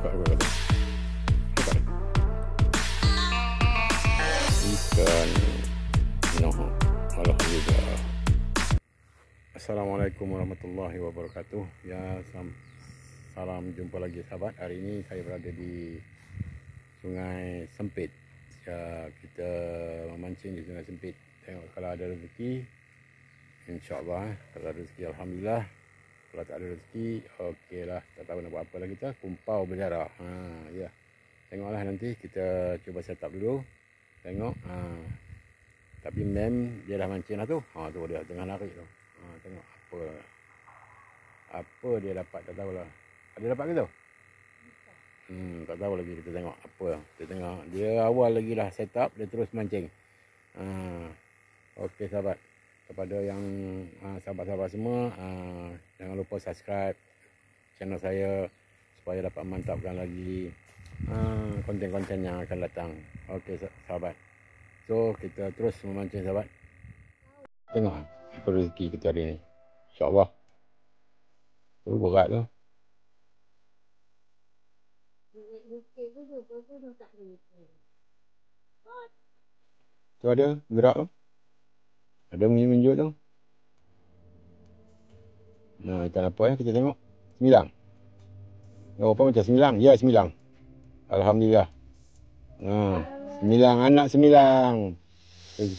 Buka. Ikan. Noh. Alhamdulillah. Assalamualaikum warahmatullahi wabarakatuh. Ya, salam jumpa lagi sahabat. Hari ini saya berada di Sungai Sempit. Ya, kita memancing di Sungai Sempit. Tengok kalau ada rezeki, insya-Allah. Kalau ada rezeki, alhamdulillah. Kalau tak ada rezeki, okeylah. Tak tahu nak buat apa lagi kita. Kumpau berjarak. Ya. Tengoklah nanti kita cuba set up dulu. Tengok. Tapi mem dia dah mancing lah tu. Tu dia tengah narik tu. Tengok apa dia dapat, tak tahulah. Ada dapat ke tu? Tak tahu lagi, kita tengok apa. Kita tengok dia awal lagi dah set up, dia terus mancing. Okey sahabat, kepada yang sahabat-sahabat semua, jangan lupa subscribe channel saya supaya dapat mantapkan lagi konten-konten yang akan datang. Okey sahabat, so kita terus memancing sahabat. Tengok apa rezeki kita hari ni, insya-Allah. Berat tu. Tu ada gerak tu. Ada menunjuk tu. Ikan apa kita tengok. Semilang. Apa macam semilang? Ya, semilang. Alhamdulillah. Semilang, anak semilang.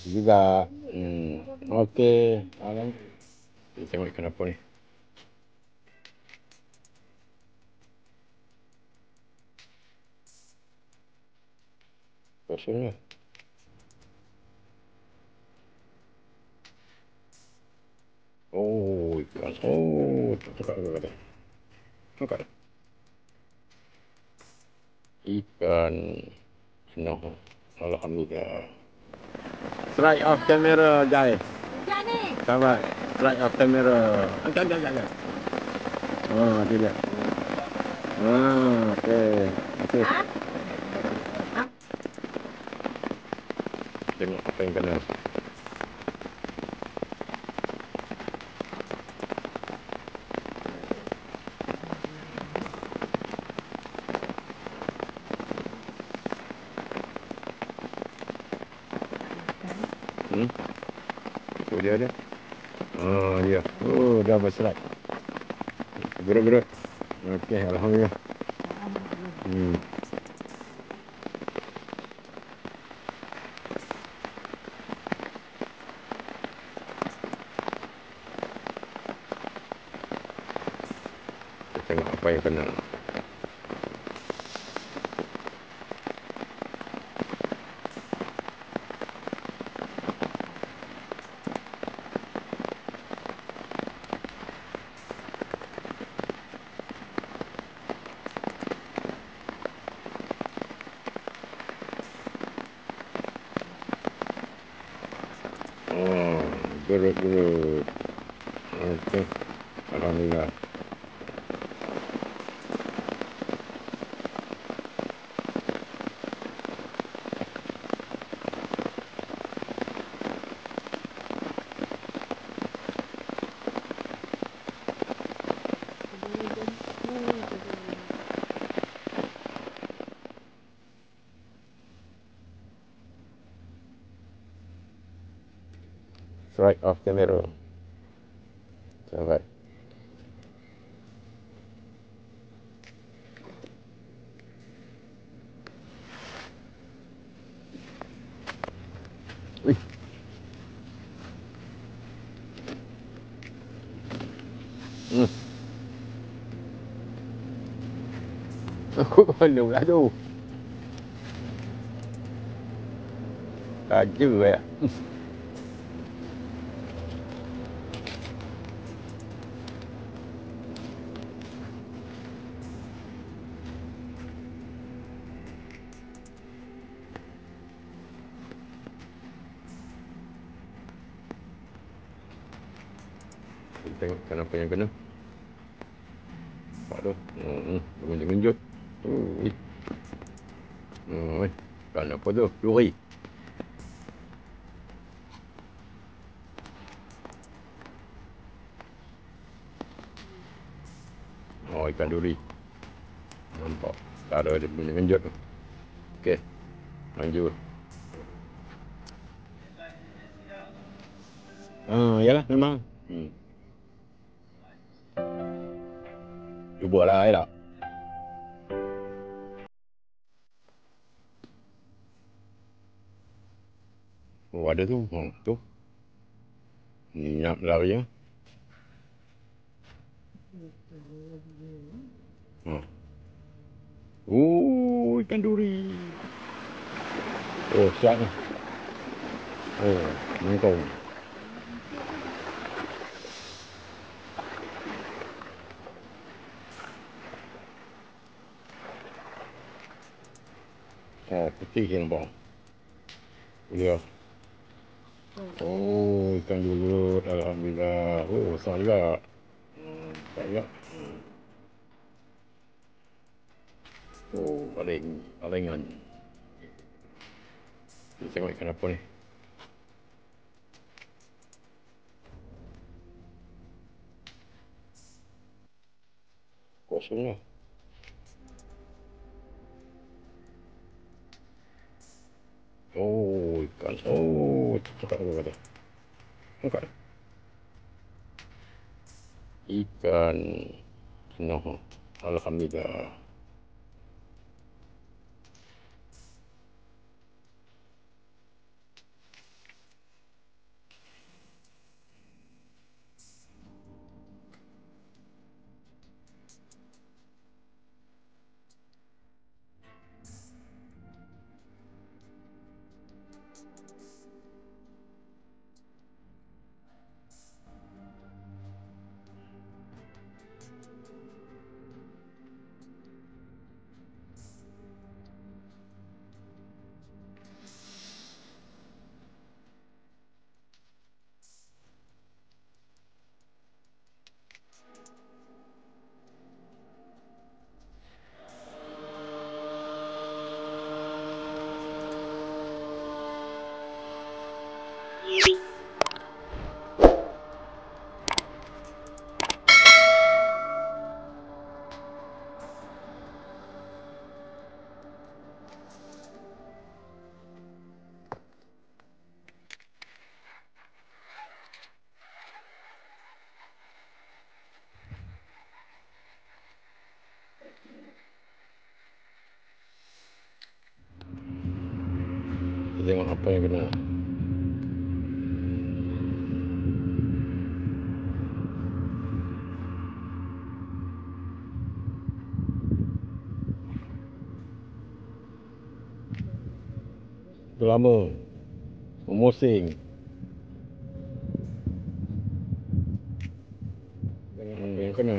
Juga. Okey. Kita tengok ikan apa ni. Pasal lah. Ikan. Angkat. Ikan. Senang. Alhamdulillah. Strike off camera, Jai. Sahabat. Strike off camera. Angkat. Dia. Okey. Tengok apa yang kena. Itu dia ada. Dia. Dah berserat. Gerak. Okey, alhamdulillah. Kita tengok apa yang kena. Gerak. Okey. Alhamdulillah. Strike off camera. Sahabat. Wih. Aku mana pula tu? Taja ya. Tengok ikan apa yang kena. Nampak tu. Genjut. Ikan apa tu? Duri. Ikan duri. Nampak. Tak ada dia punya genjot tu. Okey. Lanjut. Yalah memang. Cuba lah tak. Oh ada tu. Tu. Minyak lari ya. Ikan duri. Oh, siap ni. Oh, mangkau. Oh, putih yang bang. Ya. Oh, ikan dulut. Alhamdulillah. Oh, besar juga. Besar juga. Oh, palingan. Kita tengok ikan apa ni. Kosong lah. Oh, ikan. Oh, cakap apa kata. Angkat. Ikan. No. Alhamdulillah. Kita tengok apa yang kena. Dah lama. Memusing. Tengok apa yang kena.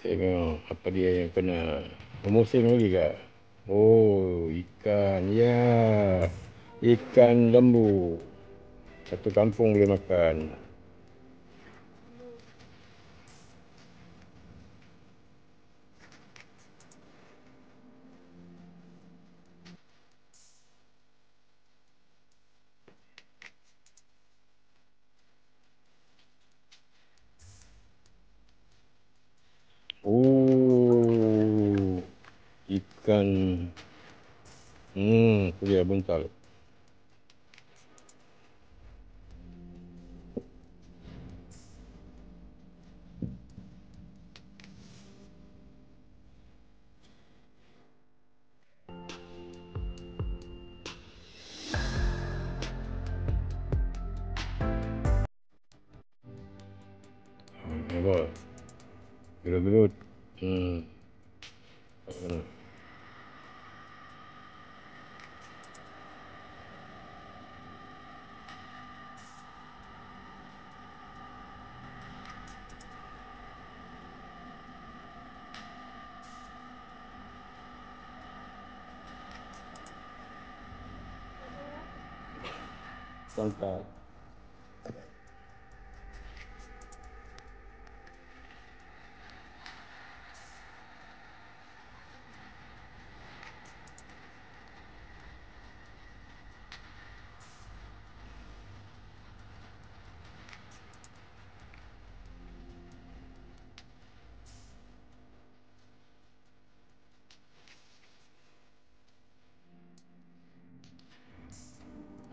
Tengok apa dia yang kena. Memusing lagi kak? Oh, ikan. Ya. Ikan lembu. Satu kampung boleh makan. Oh, ikan. Tu dia buntal. Nampak? Gelut-gelut. Santai.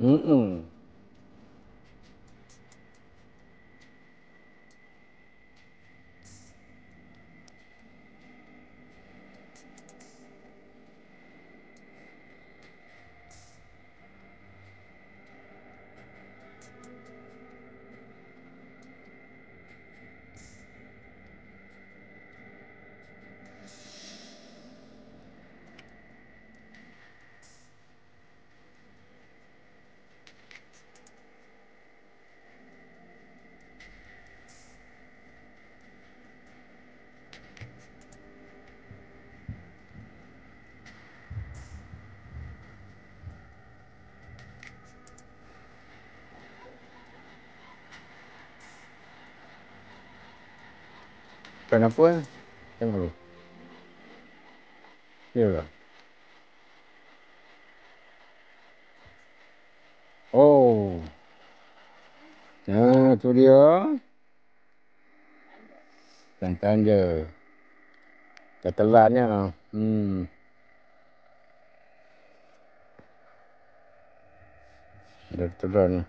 Mm-mm. Kenapa? Tengok dulu. Ya ke? Oh. Nah, tu dia. Santan je. Ketelannya. Dah telan.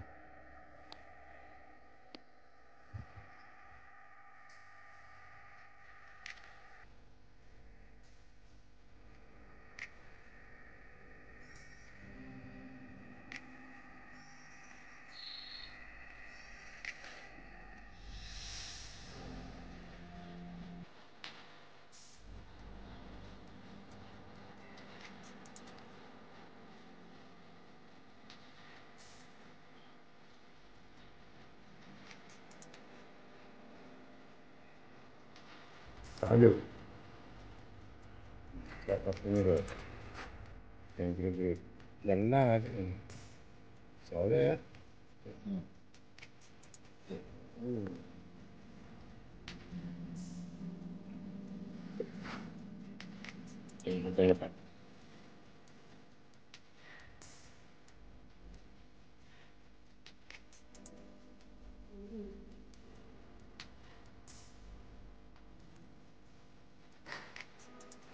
Tak ada. Tak apa ni kot. Yang kira-kira. Lelah tu. Soalnya ya. Sampai dapat.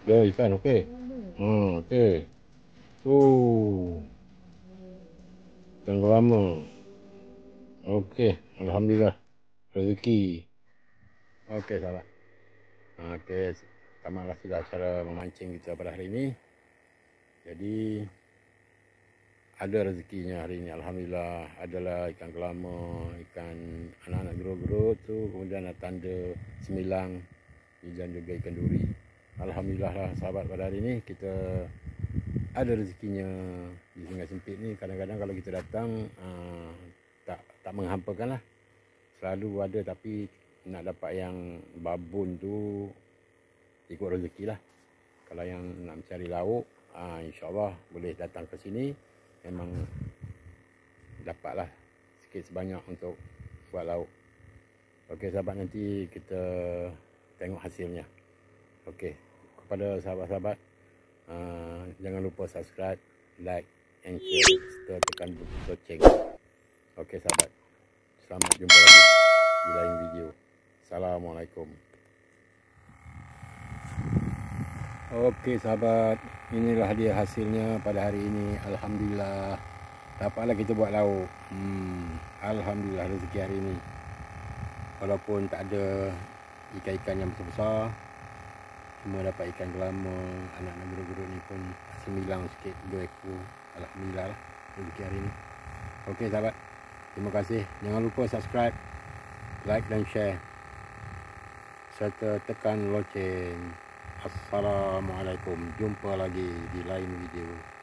Dah Ifan, okey? Okey. Tunggu lama. Okey, alhamdulillah. Rezeki. Okey, sahabat. Okey, tamatlah sudah cara memancing kita pada hari ini. Jadi ada rezekinya hari ini, alhamdulillah. Adalah ikan kelama, ikan anak-anak gerut-gerut tu, kemudian ada tanda semilang dan juga ikan duri. Alhamdulillah lah sahabat, pada hari ini kita ada rezekinya di Sungai Sempit ni. Kadang-kadang kalau kita datang tak menghampakan lah. Selalu ada, tapi nak dapat yang babon tu ikut rezeki lah. Kalau yang nak mencari lauk, insyaAllah boleh datang ke sini. Memang dapatlah sikit sebanyak untuk buat lauk. Okey sahabat, nanti kita tengok hasilnya. Okey, kepada sahabat-sahabat, jangan lupa subscribe, like and share serta tekan loceng. Okey sahabat, selamat jumpa lagi di lain video. Assalamualaikum. Okey sahabat, inilah dia hasilnya pada hari ini. Alhamdulillah, dapatlah kita buat lauk. Alhamdulillah rezeki hari ini. Walaupun tak ada ikan-ikan yang besar-besar, cuma dapat ikan gelama, anak-anak gerut-gerut ni pun semilang sikit, 2 ekor. Alhamdulillah lah rezeki hari ini. Okey sahabat, terima kasih. Jangan lupa subscribe, like dan share serta tekan loceng. Assalamualaikum. Jumpa lagi di lain video.